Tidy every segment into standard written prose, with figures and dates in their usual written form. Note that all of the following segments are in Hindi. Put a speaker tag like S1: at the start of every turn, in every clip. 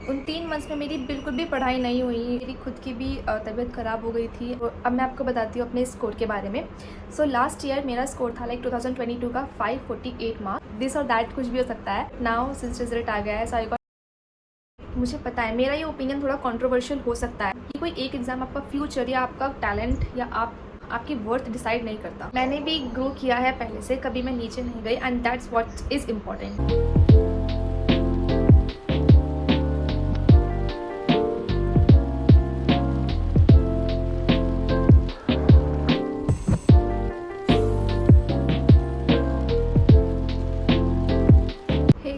S1: उन 3 मंथ्स में मेरी बिल्कुल भी पढ़ाई नहीं हुई। मेरी खुद की भी तबीयत ख़राब हो गई थी। अब मैं आपको बताती हूँ अपने स्कोर के बारे में। सो लास्ट ईयर मेरा स्कोर था लाइक 2022 का 548 मार्क्स। दिस और दैट कुछ भी हो सकता है। नाउ सिंस रिजल्ट आ गया है, सो आई गॉट, मुझे पता है मेरा ये ओपिनियन थोड़ा कंट्रोवर्शियल हो सकता है कि कोई एक एग्ज़ाम आपका फ्यूचर या आपका टैलेंट या आपकी वर्थ डिसाइड नहीं करता। मैंने भी ग्रो किया है पहले से, कभी मैं नीचे नहीं गई, and that's what is important.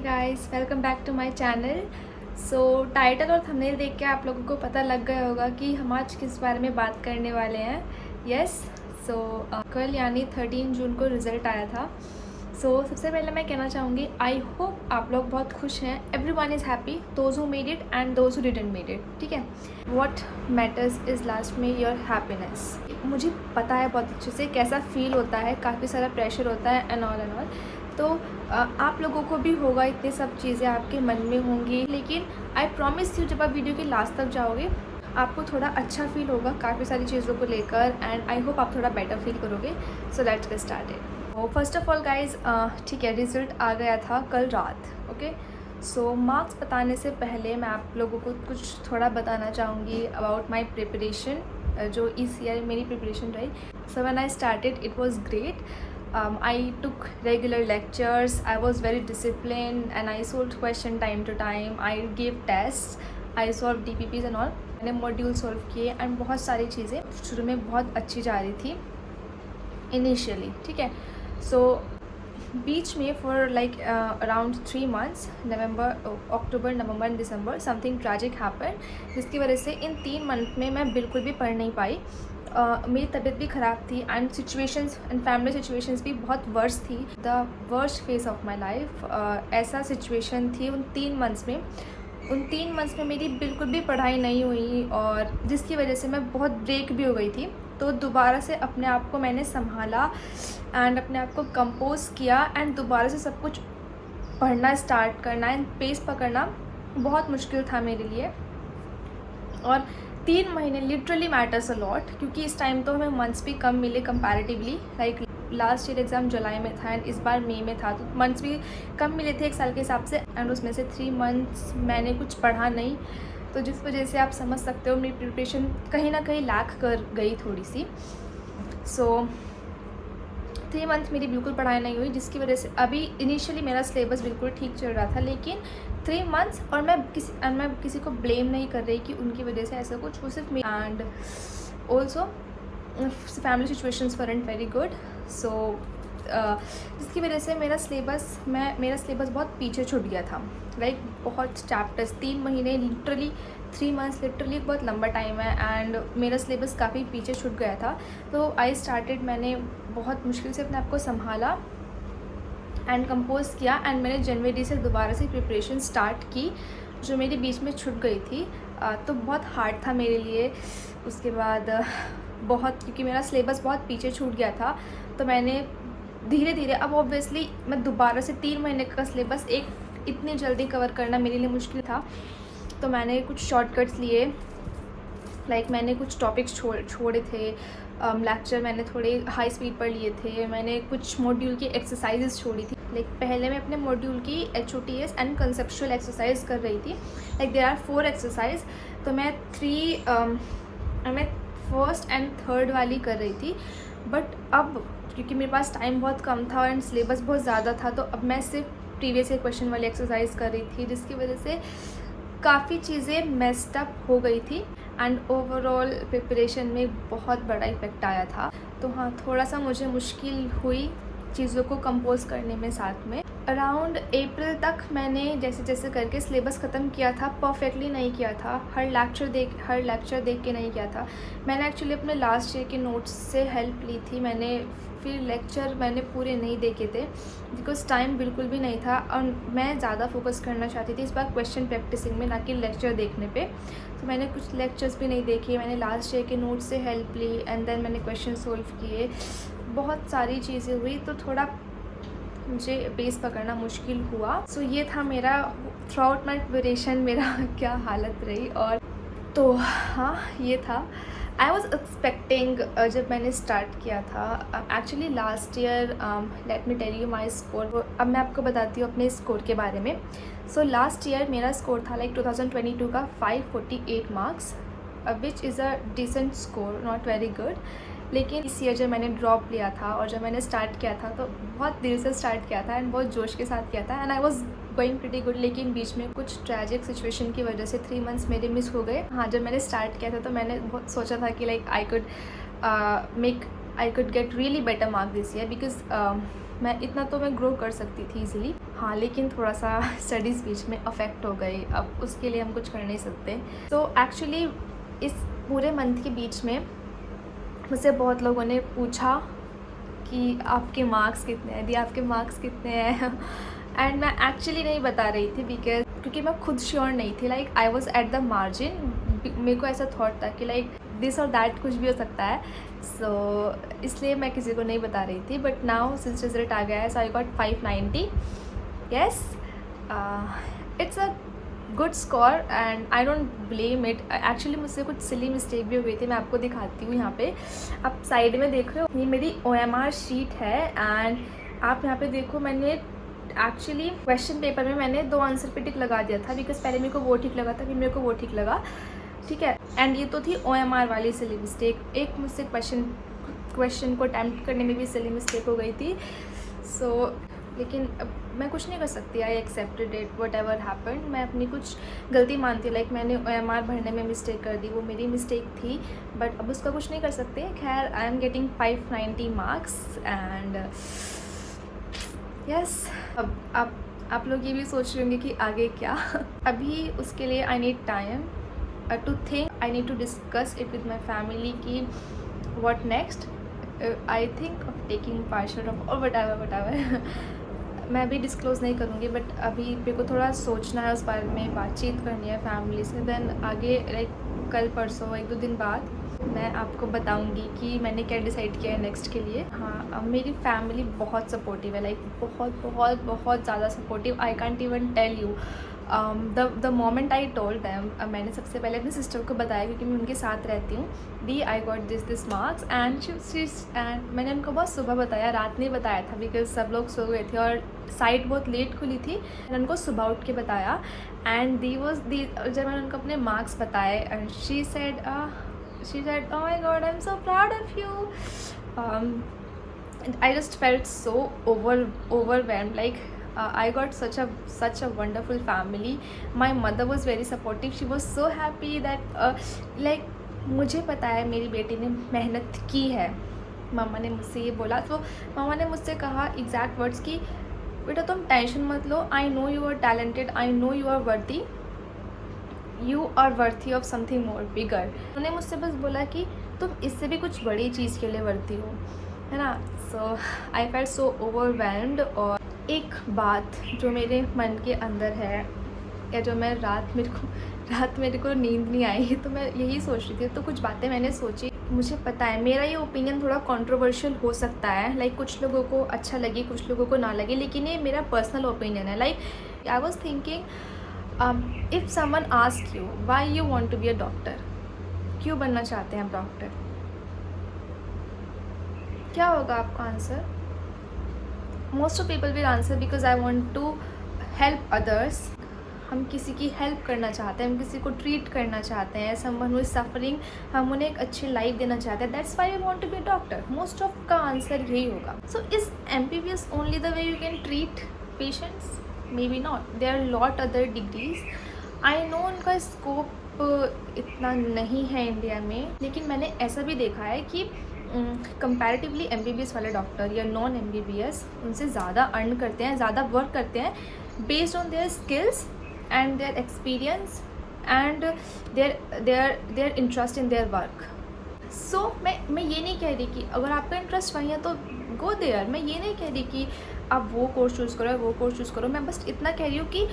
S1: Guys, welcome back to my channel. So title और थंबनेल देख के आप लोगों को पता लग गया होगा कि हम आज किस बारे में बात करने वाले हैं। यस, सो कल यानी 13 जून को रिज़ल्ट आया था। सो सबसे पहले मैं कहना चाहूँगी, आई होप आप लोग बहुत खुश हैं। Everyone is happy, those who made it and those who didn't made it. ठीक है, व्हाट मैटर्स इज़ लास्ट में योर हैप्पीनेस। मुझे पता है बहुत अच्छे से कैसा फील होता है, काफ़ी सारा प्रेशर होता है एंड ऑल। तो आप लोगों को भी होगा, इतनी सब चीज़ें आपके मन में होंगी, लेकिन आई प्रॉमिस यू जब आप वीडियो के लास्ट तक जाओगे आपको थोड़ा अच्छा फील होगा काफ़ी सारी चीज़ों को लेकर, एंड आई होप आप थोड़ा बेटर फील करोगे। So let's get started. First of all guys, ठीक है, रिज़ल्ट आ गया था कल रात। ओके, सो मार्क्स बताने से पहले मैं आप लोगों को कुछ थोड़ा बताना चाहूँगी अबाउट माई प्रिपरेशन, जो इस ईयर मेरी प्रिपरेशन रही। So when I started it was great. I took regular lectures, I was very disciplined and I solved question time to time, I gave tests, I solved DPPs and all. मैंने मॉड्यूल सॉल्व किए एंड बहुत सारी चीज़ें शुरू में बहुत अच्छी जा रही थी इनिशियली। ठीक है, सो बीच में for like around 3 months, October, November and December, something tragic happen, जिसकी वजह से इन 3 मंथ में मैं बिल्कुल भी पढ़ नहीं पाई। मेरी तबीयत भी ख़राब थी and situations and family situations भी बहुत वर्स्ट थी। The worst phase of my life, ऐसा सिचुएशन थी उन 3 मंथ्स में। उन 3 मंथ्स में मेरी बिल्कुल भी पढ़ाई नहीं हुई और जिसकी वजह से मैं बहुत ब्रेक भी हो गई थी। तो दोबारा से अपने आप को मैंने संभाला एंड अपने आप को कंपोज किया एंड दोबारा से सब कुछ पढ़ना स्टार्ट करना एंड पेस पकड़ना बहुत मुश्किल था मेरे लिए। और 3 महीने लिटरली मैटर्स अ लॉट, क्योंकि इस टाइम तो हमें मंथ्स भी कम मिले comparatively. Like last year exam जुलाई में था एंड इस बार मई में था, तो मंथ्स भी कम मिले थे एक साल के हिसाब से, एंड उसमें से 3 मंथ्स मैंने कुछ पढ़ा नहीं, तो जिस वजह से आप समझ सकते हो मेरी प्रिपरेशन कहीं ना कहीं लैक कर गई थोड़ी सी। सो 3 मंथ मेरी बिल्कुल पढ़ाई नहीं हुई, जिसकी वजह से अभी इनिशियली मेरा सिलेबस बिल्कुल ठीक चल रहा था, लेकिन 3 मंथ्स, और मैं किसी को ब्लेम नहीं कर रही कि उनकी वजह से ऐसा कुछ, वो सिर्फ and also family situations weren't very good. So जिसकी वजह से मेरा सिलेबस बहुत पीछे छूट गया था। लाइक बहुत चैप्टर्स, 3 महीने लिटरली, 3 मंथ्स लिटरली बहुत लंबा टाइम है, एंड मेरा सिलेबस काफ़ी पीछे छूट गया था। तो आई स्टार्टेड, मैंने बहुत मुश्किल से अपने आप को संभाला एंड कंपोज किया, एंड मैंने जनवरी से दोबारा से प्रिपरेशन स्टार्ट की जो मेरी बीच में छूट गई थी। तो बहुत हार्ड था मेरे लिए उसके बाद, बहुत, क्योंकि मेरा सिलेबस बहुत पीछे छूट गया था। तो मैंने धीरे धीरे, अब ऑब्वियसली मैं दोबारा से 3 महीने का सिलेबस इतनी जल्दी कवर करना मेरे लिए मुश्किल था, तो मैंने कुछ शॉर्टकट्स लिए। लाइक मैंने कुछ टॉपिक्स छोड़े थे, लेक्चर मैंने थोड़े हाई स्पीड पर लिए थे, मैंने कुछ मॉड्यूल की एक्सरसाइजेस छोड़ी थी। लाइक पहले मैं अपने मॉड्यूल की HOTS एंड कंसेप्चुअल एक्सरसाइज कर रही थी। लाइक देयर आर 4 एक्सरसाइज, तो मैं फर्स्ट एंड थर्ड वाली कर रही थी। बट अब क्योंकि मेरे पास टाइम बहुत कम था एंड सिलेबस बहुत ज़्यादा था, तो अब मैं सिर्फ प्रीवियस ईयर क्वेश्चन वाली एक्सरसाइज कर रही थी, जिसकी वजह से काफ़ी चीज़ें मेस्ड अप हो गई थी एंड ओवरऑल प्रिपरेशन में बहुत बड़ा इफेक्ट आया था। तो हाँ, थोड़ा सा मुझे मुश्किल हुई चीज़ों को कंपोज करने में। साथ में अराउंड अप्रैल तक मैंने जैसे जैसे करके सिलेबस ख़त्म किया था, परफेक्टली नहीं किया था, हर लेक्चर देख के नहीं किया था। मैंने एक्चुअली अपने लास्ट ईयर के नोट्स से हेल्प ली थी, फिर लेक्चर मैंने पूरे नहीं देखे थे बिकॉज टाइम बिल्कुल भी नहीं था, और मैं ज़्यादा फोकस करना चाहती थी इस बार क्वेश्चन प्रैक्टिसिंग में, ना कि लेक्चर देखने पे। तो मैंने कुछ लेक्चर्स भी नहीं देखे, मैंने लास्ट ईयर के नोट्स से हेल्प ली एंड देन मैंने क्वेश्चन सोल्व किए, बहुत सारी चीज़ें हुई। तो थोड़ा मुझे बेस पकड़ना मुश्किल हुआ। सो ये था मेरा थ्रू आउट माई प्रिपरेशन मेरा क्या हालत रही। और तो हाँ, ये था। आई वॉज एक्सपेक्टिंग जब मैंने स्टार्ट किया था actually last year, let me tell you my score. अब मैं आपको बताती हूँ अपने स्कोर के बारे में। सो लास्ट ईयर मेरा स्कोर था लाइक 2022 का 548 marks, which is a decent score, not very good. लेकिन इस ईयर जब मैंने ड्रॉप लिया था और जब मैंने स्टार्ट किया था तो बहुत दिल से स्टार्ट किया था एंड बहुत जोश के साथ किया था and I was going pretty good. लेकिन बीच में कुछ ट्रैजिक सिचुएशन की वजह से 3 मंथ्स मेरे मिस हो गए। हाँ, जब मैंने स्टार्ट किया था तो मैंने बहुत सोचा था कि like I could get really better mark this year because मैं इतना तो मैं ग्रो कर सकती थी ईजिली। हाँ, लेकिन थोड़ा सा स्टडीज़ बीच में अफेक्ट हो गई, अब उसके लिए हम कुछ कर नहीं सकते। तो एक्चुअली इस पूरे मंथ के बीच में मुझसे बहुत लोगों ने पूछा कि आपके मार्क्स कितने हैं, दी आपके मार्क्स कितने हैं एंड मैं एक्चुअली नहीं बता रही थी क्योंकि मैं खुद श्योर नहीं थी। Like I was at the margin, मेरे को ऐसा थॉट था कि लाइक दिस और दैट कुछ भी हो सकता है। सो इसलिए मैं किसी को नहीं बता रही थी। बट नाउ सिंस रिजल्ट आ गया है, so I got 590। Yes, it's a good score and I don't blame it. Actually मुझसे कुछ सिली मिस्टेक भी हो गई थी, मैं आपको दिखाती हूँ। यहाँ पे आप साइड में देख रहे हो, ये मेरी OMR शीट है एंड आप यहाँ पे देखो, मैंने एक्चुअली क्वेश्चन पेपर में मैंने 2 आंसर पे टिक लगा दिया था बिकॉज पहले मेरे को वो ठीक लगा था, फिर मेरे को वो ठीक लगा, ठीक है। एंड ये तो थी OMR वाली सिली मिस्टेक। एक मुझसे क्वेश्चन को अटैम्प्ट करने में भी सिली मिस्टेक हो गई थी। सो लेकिन अब मैं कुछ नहीं कर सकती। I accepted it, what ever happen. मैं अपनी कुछ गलती मानती हूँ, लाइक मैंने OMR भरने में मिस्टेक कर दी, वो मेरी मिस्टेक थी, बट अब उसका कुछ नहीं कर सकते। खैर, I am getting 590 marks and yes. अब आप लोग ये भी सोच रहे होंगे कि आगे क्या अभी उसके लिए I need time to think, I need to discuss it with my family कि what next. I think of taking partial off और वट एवर मैं अभी डिस्क्लोज़ नहीं करूँगी, बट अभी मेरे को थोड़ा सोचना है, उस बारे में बातचीत करनी है फैमिली से। देन आगे लाइक कल परसों 1-2 दिन बाद मैं आपको बताऊंगी कि मैंने क्या डिसाइड किया है नेक्स्ट के लिए। हाँ, अब मेरी फैमिली बहुत सपोर्टिव है, लाइक बहुत बहुत बहुत ज़्यादा supportive. I can't even tell you the moment I told them. मैंने सबसे पहले अपनी सिस्टर को बताया क्योंकि मैं उनके साथ रहती हूँ, दी I got this marks and मैंने उनको बहुत सुबह बताया, रात नहीं बताया था बिकॉज सब लोग सो गए थे और साइट बहुत लेट खुली थी। मैंने उनको सुबह उठ के बताया एंड जब मैंने उनको अपने मार्क्स बताए and she said oh my god, I'm so proud of you. And I just felt so overwhelmed. Like I got such a wonderful family. My mother was very supportive. She was so happy that like मुझे पता है मेरी बेटी ने मेहनत की है। मामा ने मुझसे ये बोला, तो मामा ने मुझसे कहा एग्जैक्ट वर्ड्स कि बेटा तुम टेंशन मत लो, I know you are talented, I know you are worthy, you are worthy of something more bigger. उन्होंने मुझसे बस बोला कि तुम इससे भी कुछ बड़ी चीज़ के लिए वर्ती हो, है ना। सो आई फेल्ट सो ओवरवेल्म्ड। और एक बात जो मेरे मन के अंदर है, या जो मैं रात मेरे को नींद नहीं आई तो मैं यही सोच रही थी, तो कुछ बातें मैंने सोची। मुझे पता है मेरा ये ओपिनियन थोड़ा कंट्रोवर्शियल हो सकता है, लाइक कुछ लोगों को अच्छा लगे, कुछ लोगों को ना लगे, लेकिन ये मेरा पर्सनल ओपिनियन है। Like I was thinking, if someone asks you why you want to be a doctor, क्यों बनना चाहते हैं आप डॉक्टर, क्या होगा आपका answer? Most of people will answer because I want to help others. हम किसी की हेल्प करना चाहते हैं, हम किसी को ट्रीट करना चाहते हैं, समवन हु इज सफरिंग, हम उन्हें एक अच्छी लाइफ देना चाहते हैं। That's why I want to be a doctor. Most of का आंसर यही होगा। So is MBBS only the way you can treat patients? Maybe not. There are lot other degrees. I know उनका स्कोप इतना नहीं है इंडिया में, लेकिन मैंने ऐसा भी देखा है कि कंपैरेटिवली MBBS वाले डॉक्टर या नॉन MBBS उनसे ज़्यादा अर्न करते हैं, ज़्यादा वर्क करते हैं based on their skills and their experience and their interest in their work. So मैं ये नहीं कह रही कि अगर आपका इंटरेस्ट वहीं है तो गो देयर। मैं ये नहीं कह रही कि आप वो कोर्स चूज़ करो, वो कोर्स चूज़ करो। मैं बस इतना कह रही हूँ कि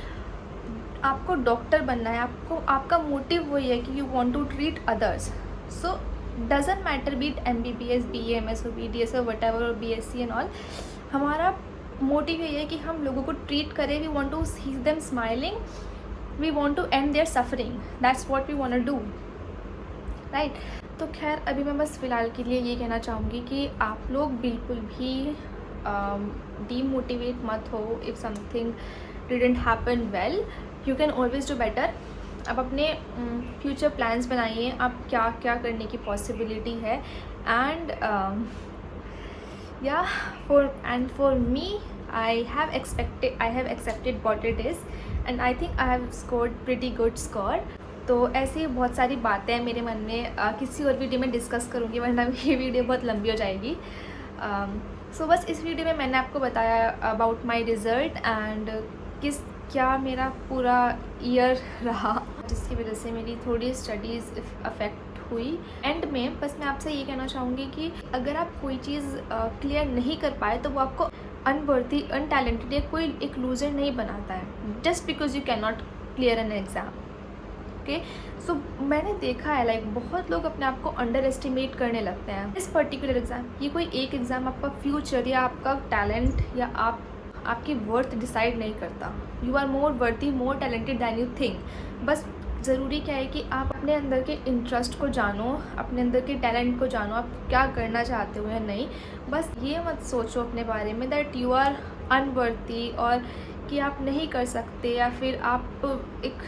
S1: आपको डॉक्टर बनना है, आपका मोटिव वही है कि you want to treat others. So doesn't matter be it MBBS, BAMS और BDS और वट एवर और BSc एंड ऑल। हमारा मोटिव ये है कि हम लोगों को ट्रीट करें, we want to see them smiling, we want to end their suffering, that's what we want to do, right. तो खैर अभी मैं बस फ़िलहाल के लिए ये कहना चाहूँगी कि आप लोग बिल्कुल भी डीमोटिवेट मत हो if something didn't happen well, you can always do better. आप अपने फ्यूचर प्लान्स बनाइए, आप क्या क्या करने की पॉसिबिलिटी है, and for me, I have accepted what it is, and I think I have scored pretty good score. तो ऐसी बहुत सारी बातें हैं मेरे मन में, किसी और वीडियो में डिस्कस करूँगी वरना ये वीडियो बहुत लंबी हो जाएगी। सो बस इस वीडियो में मैंने आपको बताया अबाउट माय रिज़ल्ट एंड क्या मेरा पूरा ईयर रहा, जिसकी वजह से मेरी थोड़ी स्टडीज़ अफेक्ट हुई। एंड में बस मैं आपसे ये कहना चाहूँगी कि अगर आप कोई चीज़ क्लियर नहीं कर पाए तो वो आपको अनवर्दी, अनटैलेंटेड या कोई एक लूज़र नहीं बनाता है, just because you can not clear an exam. Okay, so मैंने देखा है लाइक बहुत लोग अपने आप को अंडर एस्टिमेट करने लगते हैं। इस पर्टिकुलर एग्ज़ाम, ये कोई एक एग्ज़ाम आपका फ्यूचर या आपका टैलेंट या आपकी वर्थ डिसाइड नहीं करता। You are more worthy, more talented than you think. बस ज़रूरी क्या है कि आप अपने अंदर के इंटरेस्ट को जानो, अपने अंदर के टैलेंट को जानो, आप क्या करना चाहते हो या नहीं। बस ये मत सोचो अपने बारे में दैट यू आर अनवर्थी और कि आप नहीं कर सकते, या फिर आप एक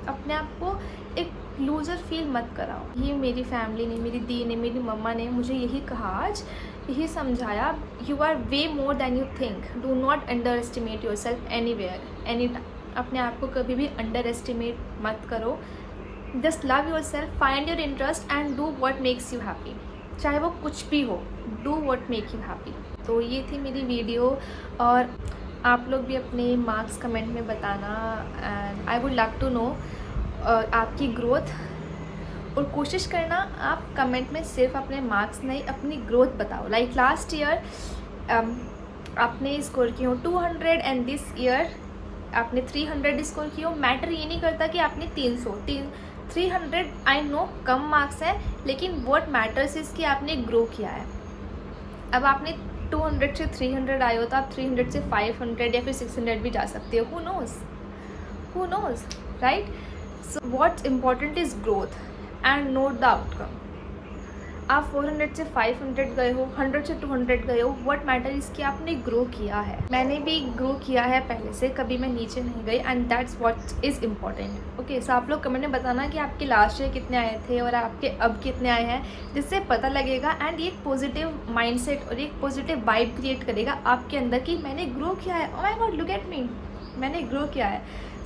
S1: अपने आप को एक लूज़र फील मत कराओ। ये मेरी फैमिली ने, मेरी दी ने, मेरी मम्मा ने मुझे यही कहा आज, यही समझाया, you are way more than you think, do not underestimate yourself anywhere any time. अपने आप को कभी भी अंडर एस्टिमेट मत करो, just love yourself, find your interest and do what makes you happy, चाहे वो कुछ भी हो, do what make you happy. तो ये थी मेरी वीडियो, और आप लोग भी अपने मार्क्स कमेंट में बताना, and I would love to know आपकी ग्रोथ। और कोशिश करना आप कमेंट में सिर्फ अपने मार्क्स नहीं, अपनी ग्रोथ बताओ। लाइक लास्ट ईयर आपने स्कोर किए हो 200 एंड दिस ईयर आपने 300 स्कोर किए हो। मैटर ये नहीं करता कि आपने 300 आई नो कम मार्क्स हैं, लेकिन व्हाट मैटर्स इज़ कि आपने ग्रो किया है। अब आपने 200 से 300 आए हो तो आप 300 से 500 या फिर 600 भी जा सकते हो, who knows, right? So what's important is growth and not the outcome. आप 400 से 500 गए हो, 100 से 200 गए हो, व्हाट मैटर इज़ कि आपने ग्रो किया है। मैंने भी ग्रो किया है पहले से, कभी मैं नीचे नहीं गई, and that's what is important. Okay, so आप लोग कमेंट में बताना कि आपके लास्ट ईयर कितने आए थे और आपके अब कितने आए हैं, जिससे पता लगेगा, एंड ये एक पॉजिटिव माइंडसेट और एक पॉजिटिव वाइब क्रिएट करेगा आपके अंदर कि मैंने ग्रो किया है, oh my God look at me, मैंने ग्रो किया है।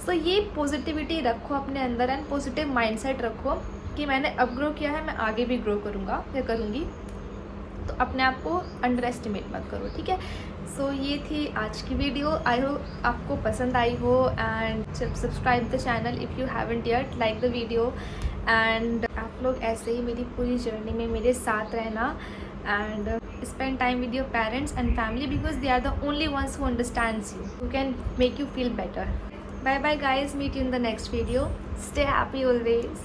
S1: सो ये पॉजिटिविटी रखो अपने अंदर, एंड पॉजिटिव माइंडसेट रखो कि मैंने अब ग्रो किया है, मैं आगे भी ग्रो करूँगा या करूँगी। तो अपने आप को अंडर एस्टिमेट मत करो, ठीक है। सो ये थी आज की वीडियो, आई होप आपको पसंद आई हो, and subscribe the channel if you haven't yet, like the video, and आप लोग ऐसे ही मेरी पूरी जर्नी में मेरे साथ रहना, and spend time with your parents and family because they are the only ones who understands you, who can make you feel better. Bye bye guys, meet you in the next video. Stay happy always.